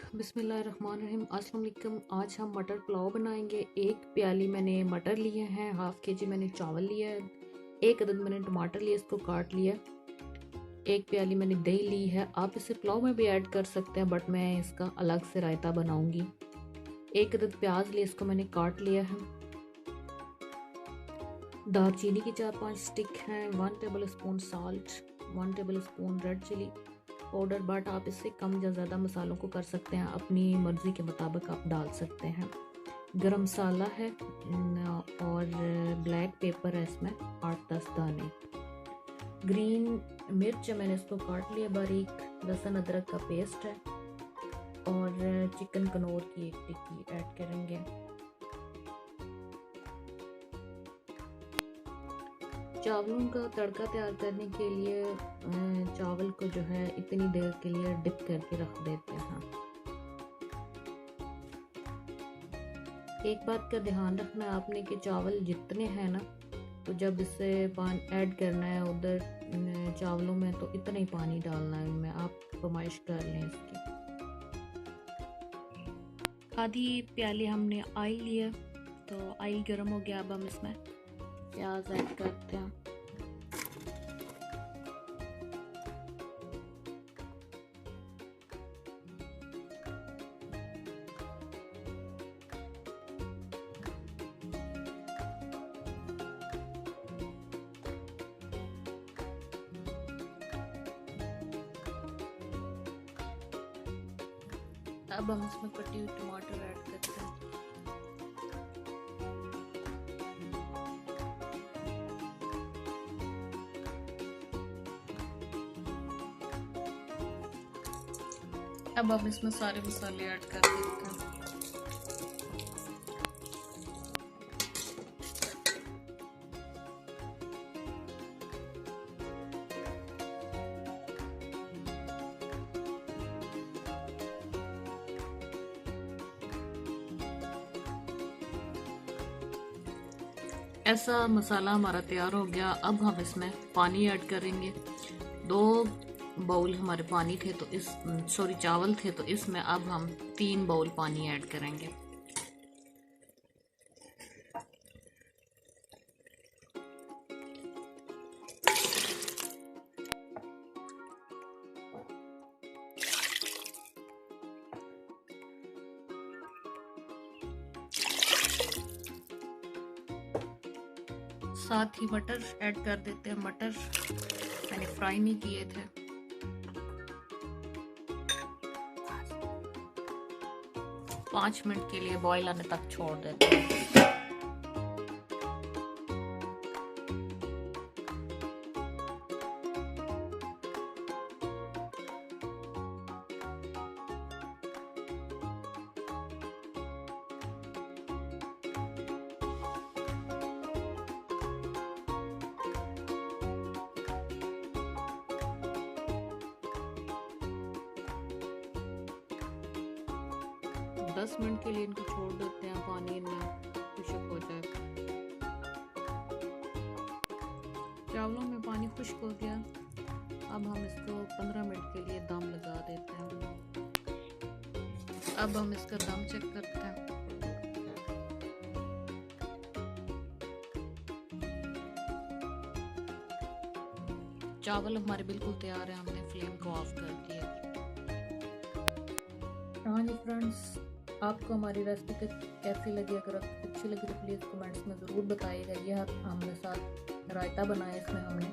बिस्मिल्लाहिर्रहमानिर्रहीम। अस्सलाम वालेकुम। आज हम मटर पुलाव बनाएंगे। एक प्याली मैंने मटर लिए हैं, हाफ के जी मैंने चावल लिया है, एक अदद मैंने टमाटर लिया, इसको काट लिया, एक प्याली मैंने दही ली है। आप इसे पुलाव में भी ऐड कर सकते हैं, बट मैं इसका अलग से रायता बनाऊंगी। एक अदद प्याज लिया, इसको मैंने काट लिया है। दालचीनी की 4-5 स्टिक हैं। 1 tablespoon salt, 1 tablespoon red chilli powder, but आप इससे कम या ज़्यादा मसालों को कर सकते हैं, अपनी मर्ज़ी के मुताबिक आप डाल सकते हैं। गरम मसाला है और ब्लैक पेपर है, इसमें 8-10 दाने। ग्रीन मिर्च मैंने इसको काट लिया बारीक। लहसुन अदरक का पेस्ट है और चिकन कनौर की 1 टिक्की ऐड करेंगे। चावलों का तड़का तैयार करने के लिए चावल को जो है इतनी देर के लिए डिप करके रख देते हैं। एक बात का ध्यान रखना है आपने कि चावल जितने हैं ना, तो जब इससे पानी ऐड करना है उधर चावलों में, तो इतना ही पानी डालना है इनमें। आप फरमाइश कर लें इसकी। आधी प्याली हमने ऑयल लिया, तो ऑयल गर्म हो गया। अब हम इसमें प्याज ऐड करते हैं। अब हम इसमें कटी हुई टमाटर ऐड करते हैं। अब हम इसमें सारे मसाले ऐड कर देते हैं। ऐसा मसाला हमारा तैयार हो गया। अब हम इसमें पानी ऐड करेंगे। 2 बाउल हमारे पानी थे, तो चावल थे, तो इसमें अब हम 3 बाउल पानी ऐड करेंगे। साथ ही मटर ऐड कर देते हैं। मटर मैंने फ्राई नहीं किए थे। पाँच मिनट के लिए बॉईल आने तक छोड़ देते हैं। 10 मिनट के लिए इनको छोड़ देते हैं, पानी में खुश्क हो जाए। चावलों में पानी खुश्क हो गया। अब हम इसको 15 मिनट के लिए दम लगा देते हैं। अब हम इसका दम चेक करते हैं। चावल हमारे बिल्कुल तैयार है, हमने फ्लेम को ऑफ कर दिया। हाँ जी फ्रेंड्स, आपको हमारी रेसिपी कैसी लगी? अगर अच्छी लगी तो प्लीज़ कमेंट्स में ज़रूर बताइएगा। ये हमने साथ रायता बनाया, इसमें हमने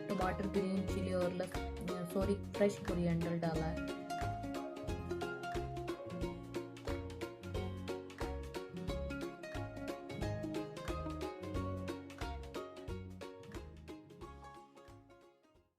टमाटर, ग्रीन चिली और फ्रेश कोरिएंडर डाला है।